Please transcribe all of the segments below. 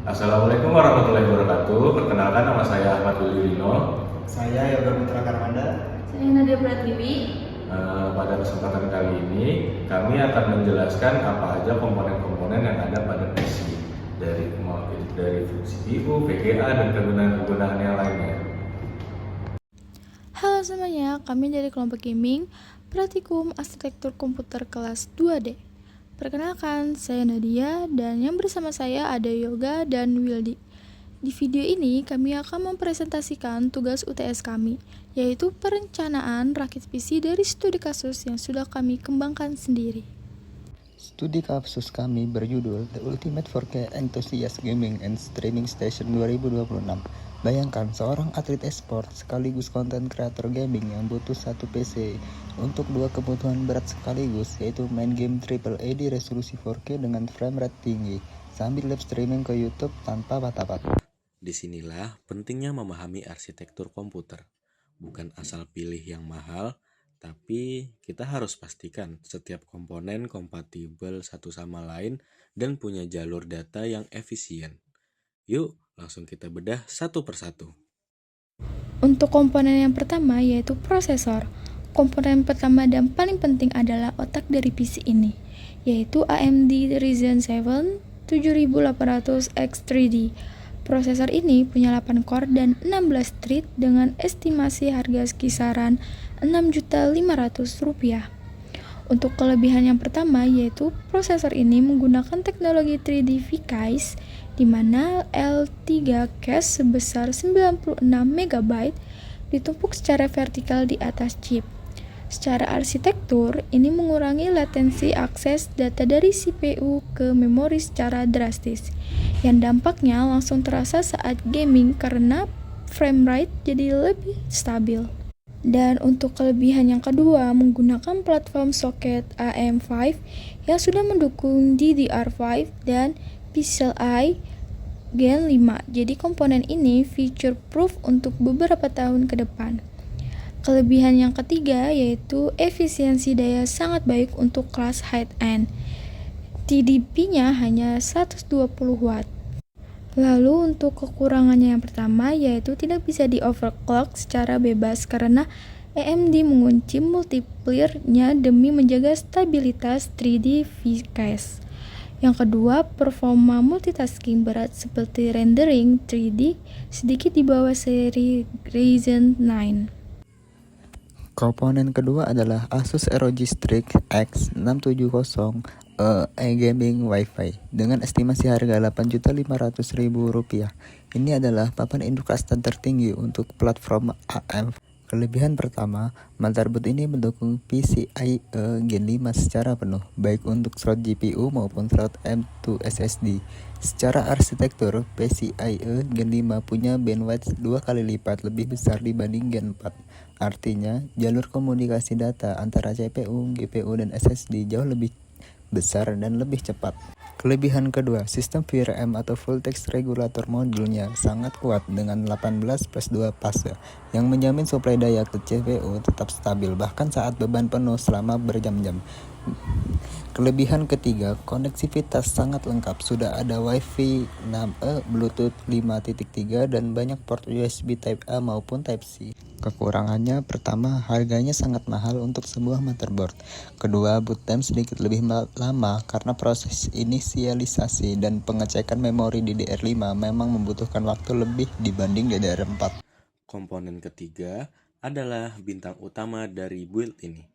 Assalamualaikum warahmatullahi wabarakatuh. Perkenalkan, nama saya Ahmad Wilirino. Saya Yoga Putra Karmanda. Saya Nadia Pratiwi. Pada kesempatan kali ini, kami akan menjelaskan apa aja komponen-komponen yang ada pada PC, dari CPU, VGA, dan kegunaan-kegunaan yang lainnya. Halo semuanya, kami dari kelompok gaming Praktikum Arsitektur Komputer kelas 2D. Perkenalkan, saya Nadia dan yang bersama saya ada Yoga dan Wildi. Di video ini kami akan mempresentasikan tugas UTS kami, yaitu perencanaan rakit PC dari studi kasus yang sudah kami kembangkan sendiri. Studi kasus kami berjudul The Ultimate 4K Enthusiast Gaming and Streaming Station 2026. Bayangkan seorang atlet e-sport sekaligus konten kreator gaming yang butuh satu PC untuk dua kebutuhan berat sekaligus, yaitu main game AAA di resolusi 4K dengan frame rate tinggi sambil live streaming ke YouTube tanpa patah-patah. Disinilah pentingnya memahami arsitektur komputer. Bukan asal pilih yang mahal, tapi kita harus pastikan setiap komponen kompatibel satu sama lain dan punya jalur data yang efisien. Yuk, langsung kita bedah satu persatu. Untuk komponen yang pertama yaitu prosesor. Komponen pertama dan paling penting adalah otak dari PC ini, yaitu AMD Ryzen 7 7800X3D. Prosesor ini punya 8 core dan 16 thread dengan estimasi harga kisaran Rp6.500.000. Untuk kelebihan yang pertama yaitu prosesor ini menggunakan teknologi 3D V-Cache di mana L3 cache sebesar 96 MB ditumpuk secara vertikal di atas chip. Secara arsitektur, ini mengurangi latensi akses data dari CPU ke memori secara drastis, yang dampaknya langsung terasa saat gaming karena frame rate jadi lebih stabil. Dan untuk kelebihan yang kedua, menggunakan platform soket AM5 yang sudah mendukung DDR5 dan PCIe Gen 5. Jadi komponen ini feature proof untuk beberapa tahun ke depan. Kelebihan yang ketiga yaitu efisiensi daya sangat baik untuk kelas high-end. TDP-nya hanya 120 watt. Lalu untuk kekurangannya yang pertama yaitu tidak bisa di overclock secara bebas karena AMD mengunci multiplier-nya demi menjaga stabilitas 3D V-Cache. Yang kedua, performa multitasking berat seperti rendering 3D sedikit di bawah seri Ryzen 9. Komponen kedua adalah Asus ROG Strix X670 e-gaming Wi-Fi dengan estimasi harga Rp8.500.000. Ini adalah papan induk kasta tertinggi untuk platform AM. Kelebihan pertama, motherboard ini mendukung PCIe Gen 5 secara penuh, baik untuk slot GPU maupun slot M.2 SSD. Secara arsitektur, PCIe Gen 5 punya bandwidth 2 kali lipat lebih besar dibanding Gen 4. Artinya, jalur komunikasi data antara CPU, GPU, dan SSD jauh lebih besar dan lebih cepat. Kelebihan kedua, sistem VRM atau Voltage Regulator modulnya sangat kuat dengan 18+2 fase yang menjamin suplai daya ke CPU tetap stabil bahkan saat beban penuh selama berjam-jam. Kelebihan ketiga, konektivitas sangat lengkap. Sudah ada Wi-Fi 6E, Bluetooth 5.3 dan banyak port USB Type A maupun Type C. Kekurangannya pertama, harganya sangat mahal untuk sebuah motherboard. Kedua, boot time sedikit lebih lama karena proses inisialisasi dan pengecekan memori DDR5 memang membutuhkan waktu lebih dibanding DDR4. Komponen ketiga adalah bintang utama dari build ini.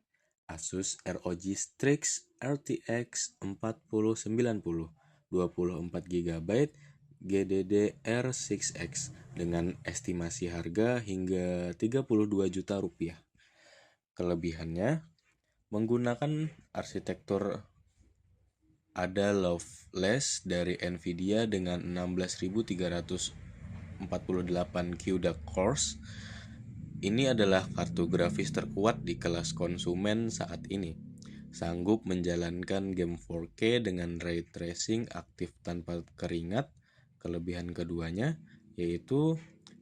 Asus ROG Strix RTX 4090 24GB GDDR6X dengan estimasi harga hingga Rp32 juta. Kelebihannya, menggunakan arsitektur ada Loveless dari Nvidia dengan 16.348 CUDA cores. Ini adalah kartu grafis terkuat di kelas konsumen saat ini. Sanggup menjalankan game 4K dengan ray tracing aktif tanpa keringat. Kelebihan keduanya yaitu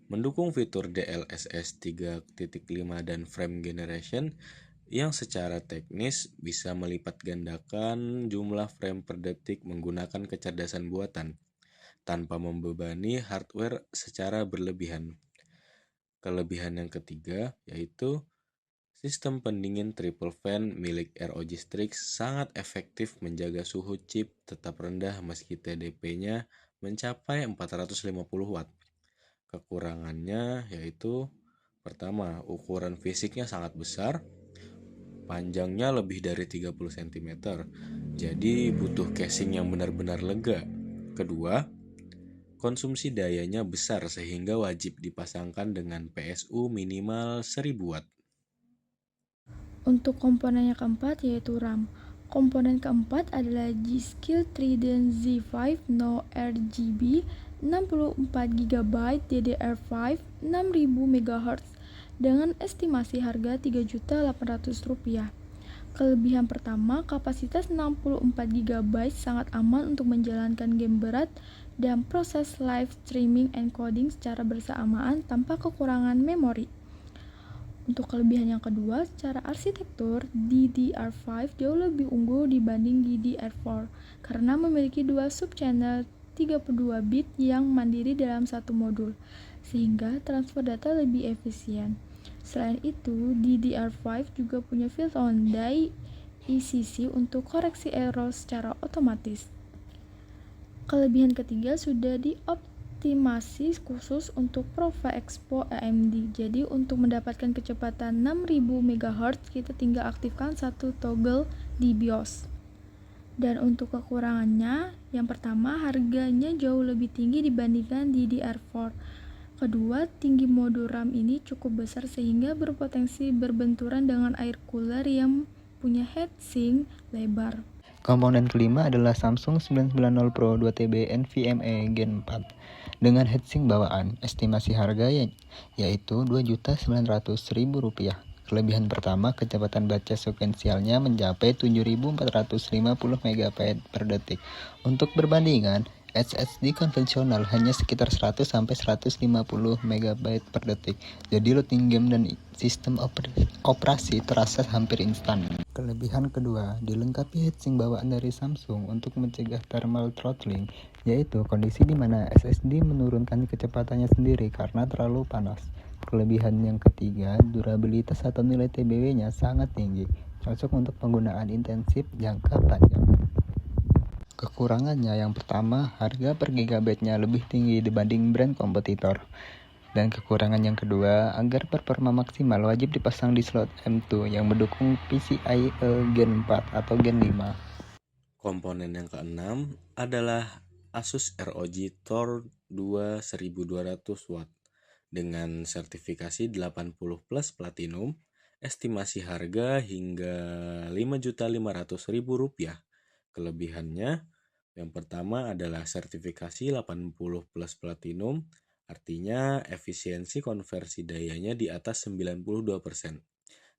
mendukung fitur DLSS 3.5 dan frame generation yang secara teknis bisa melipat gandakan jumlah frame per detik menggunakan kecerdasan buatan. tanpa membebani hardware secara berlebihan. Kelebihan yang ketiga yaitu sistem pendingin triple fan milik ROG Strix sangat efektif menjaga suhu chip tetap rendah meski TDP-nya mencapai 450 watt. Kekurangannya yaitu pertama, ukuran fisiknya sangat besar, panjangnya lebih dari 30 cm, jadi butuh casing yang benar-benar lega. Kedua, konsumsi dayanya besar sehingga wajib dipasangkan dengan PSU minimal 1000 watt. Untuk komponen yang keempat yaitu RAM. Komponen keempat adalah G-Skill Trident Z5 No RGB 64GB DDR5 6000 MHz dengan estimasi harga Rp3.800.000. Kelebihan pertama, kapasitas 64GB sangat aman untuk menjalankan game berat dan proses live streaming encoding secara bersamaan tanpa kekurangan memori. Untuk kelebihan yang kedua, secara arsitektur, DDR5 jauh lebih unggul dibanding DDR4 karena memiliki dua subchannel 32 bit yang mandiri dalam satu modul, sehingga transfer data lebih efisien. Selain itu, DDR5 juga punya field on die ECC untuk koreksi error secara otomatis. Kelebihan ketiga sudah dioptimasi khusus untuk Prova Expo AMD. Jadi untuk mendapatkan kecepatan 6000 MHz kita tinggal aktifkan satu toggle di BIOS. Dan untuk kekurangannya, yang pertama harganya jauh lebih tinggi dibandingkan DDR4. Kedua, tinggi modul RAM ini cukup besar sehingga berpotensi berbenturan dengan air cooler yang punya heatsink lebar. Komponen kelima adalah Samsung 990 Pro 2TB NVMe Gen 4 dengan heatsink bawaan. Estimasi harga yaitu Rp2.900.000. Kelebihan pertama, kecepatan baca sekuensialnya mencapai 7.450 MB per detik. Untuk perbandingan, SSD konvensional hanya sekitar 100-150 MB per detik. Jadi loading game dan sistem operasi terasa hampir instan. Kelebihan kedua, dilengkapi heatsink bawaan dari Samsung untuk mencegah thermal throttling, yaitu kondisi di mana SSD menurunkan kecepatannya sendiri karena terlalu panas. Kelebihan yang ketiga, durabilitas atau nilai TBW-nya sangat tinggi, cocok untuk penggunaan intensif jangka panjang. Kekurangannya yang pertama, harga per gigabyte-nya lebih tinggi dibanding brand kompetitor. Dan kekurangan yang kedua, agar performa maksimal wajib dipasang di slot M2 yang mendukung PCIe Gen 4 atau Gen 5. Komponen yang keenam adalah Asus ROG Thor 2 1200 watt dengan sertifikasi 80 plus Platinum, estimasi harga hingga Rp5.500.000. Kelebihannya, yang pertama adalah sertifikasi 80 plus Platinum, artinya efisiensi konversi dayanya di atas 92%,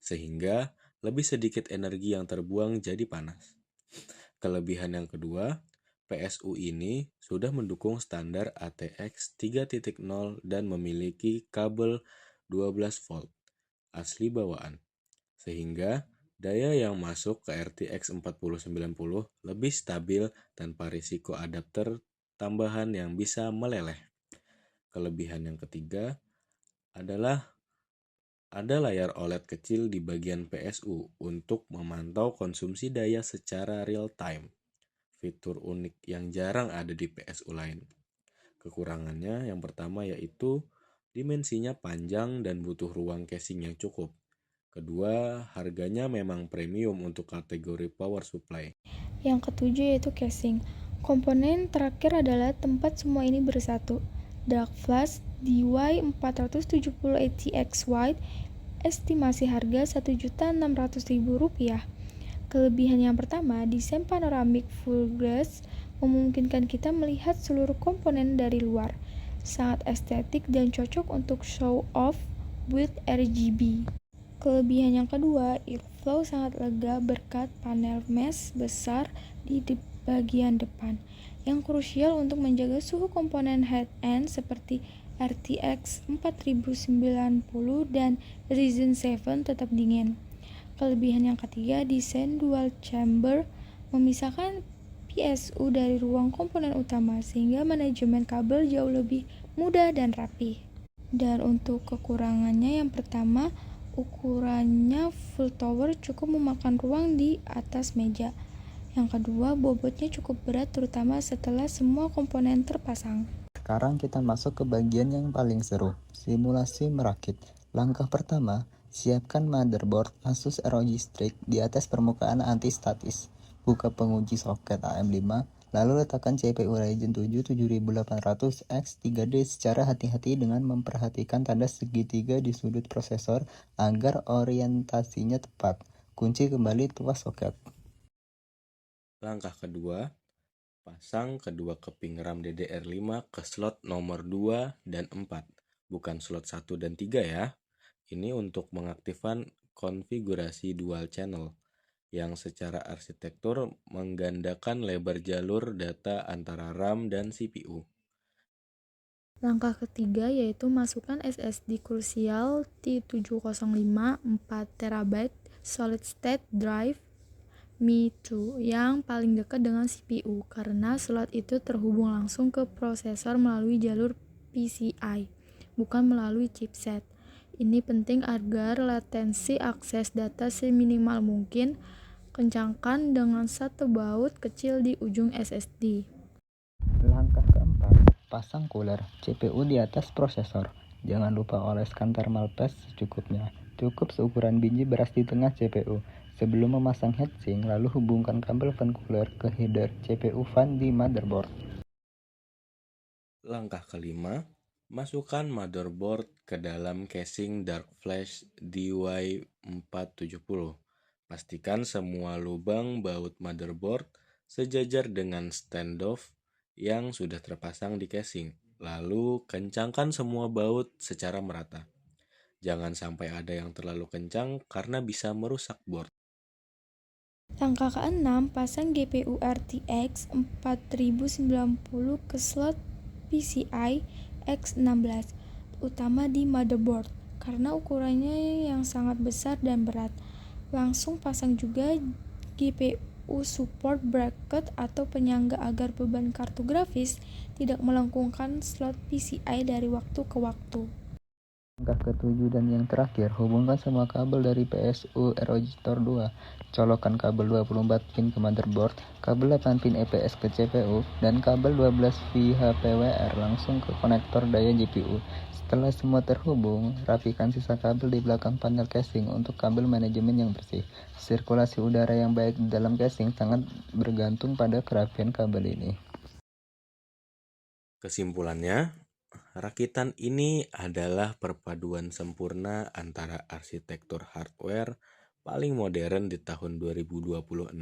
sehingga lebih sedikit energi yang terbuang jadi panas. Kelebihan yang kedua, PSU ini sudah mendukung standar ATX 3.0 dan memiliki kabel 12 volt asli bawaan, sehingga daya yang masuk ke RTX 4090 lebih stabil tanpa risiko adapter tambahan yang bisa meleleh. Kelebihan yang ketiga adalah ada layar OLED kecil di bagian PSU untuk memantau konsumsi daya secara real time. Fitur unik yang jarang ada di PSU lain. Kekurangannya yang pertama yaitu dimensinya panjang dan butuh ruang casing yang cukup. Kedua, harganya memang premium untuk kategori power supply. Yang ketujuh yaitu casing. Komponen terakhir adalah tempat semua ini bersatu. Dark Flash DY470 ATX White, estimasi harga Rp1.600.000. Kelebihan yang pertama, desain panoramic full glass memungkinkan kita melihat seluruh komponen dari luar. Sangat estetik dan cocok untuk show off with RGB. Kelebihan yang kedua, airflow sangat lega berkat panel mesh besar di bagian depan, yang krusial untuk menjaga suhu komponen head-end seperti RTX 4090 dan Ryzen 7 tetap dingin. Kelebihan yang ketiga, desain dual chamber memisahkan PSU dari ruang komponen utama sehingga manajemen kabel jauh lebih mudah dan rapi. Dan untuk kekurangannya yang pertama, ukurannya full tower cukup memakan ruang di atas meja. Yang kedua, bobotnya cukup berat terutama setelah semua komponen terpasang. Sekarang kita masuk ke bagian yang paling seru, simulasi merakit. Langkah pertama, siapkan motherboard Asus ROG Strix di atas permukaan anti-statis. Buka penguji soket AM5, lalu letakkan CPU Ryzen 7 7800X 3D secara hati-hati dengan memperhatikan tanda segitiga di sudut prosesor agar orientasinya tepat. Kunci kembali tuas soket. Langkah kedua, pasang kedua keping RAM DDR5 ke slot nomor 2 dan 4, bukan slot 1 dan 3 ya. Ini untuk mengaktifkan konfigurasi dual channel yang secara arsitektur menggandakan lebar jalur data antara RAM dan CPU. Langkah ketiga yaitu masukkan SSD Crucial T705 4TB solid state drive Mi2 yang paling dekat dengan CPU karena slot itu terhubung langsung ke prosesor melalui jalur PCI, bukan melalui chipset. Ini penting agar latensi akses data seminimal mungkin. Kencangkan dengan satu baut kecil di ujung SSD. Langkah keempat, pasang cooler CPU di atas prosesor. Jangan lupa oleskan thermal paste secukupnya. Cukup seukuran biji beras di tengah CPU. Sebelum memasang heatsink, lalu hubungkan kabel fan cooler ke header CPU fan di motherboard. Langkah kelima, masukkan motherboard ke dalam casing Dark Flash DY470. Pastikan semua lubang baut motherboard sejajar dengan standoff yang sudah terpasang di casing. Lalu kencangkan semua baut secara merata. Jangan sampai ada yang terlalu kencang karena bisa merusak board. Langkah ke-6, pasang GPU RTX 4090 ke slot PCI X16 utama di motherboard karena ukurannya yang sangat besar dan berat. Langsung pasang juga GPU support bracket atau penyangga agar beban kartu grafis tidak melengkungkan slot PCI dari waktu ke waktu. Langkah ke-7 dan yang terakhir, hubungkan semua kabel dari PSU ROG Store 2. Colokkan kabel 24 pin ke motherboard, kabel 8 pin EPS ke CPU, dan kabel 12 VHPWR langsung ke konektor daya GPU. Setelah semua terhubung, rapikan sisa kabel di belakang panel casing untuk kabel manajemen yang bersih. Sirkulasi udara yang baik di dalam casing sangat bergantung pada kerapian kabel ini. Kesimpulannya, rakitan ini adalah perpaduan sempurna antara arsitektur hardware paling modern di tahun 2026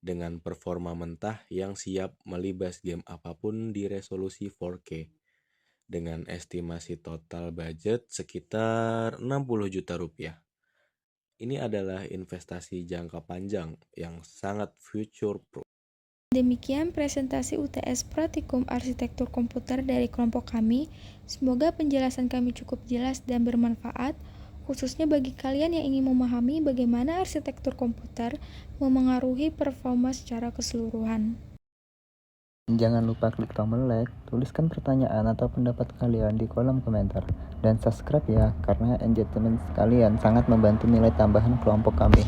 dengan performa mentah yang siap melibas game apapun di resolusi 4K. Dengan estimasi total budget sekitar 60 juta rupiah. Ini adalah investasi jangka panjang yang sangat future-proof. Demikian presentasi UTS Praktikum Arsitektur Komputer dari kelompok kami. Semoga penjelasan kami cukup jelas dan bermanfaat, khususnya bagi kalian yang ingin memahami bagaimana arsitektur komputer memengaruhi performa secara keseluruhan. Jangan lupa klik tombol like, tuliskan pertanyaan atau pendapat kalian di kolom komentar, dan subscribe ya, karena engagement kalian sangat membantu nilai tambahan kelompok kami.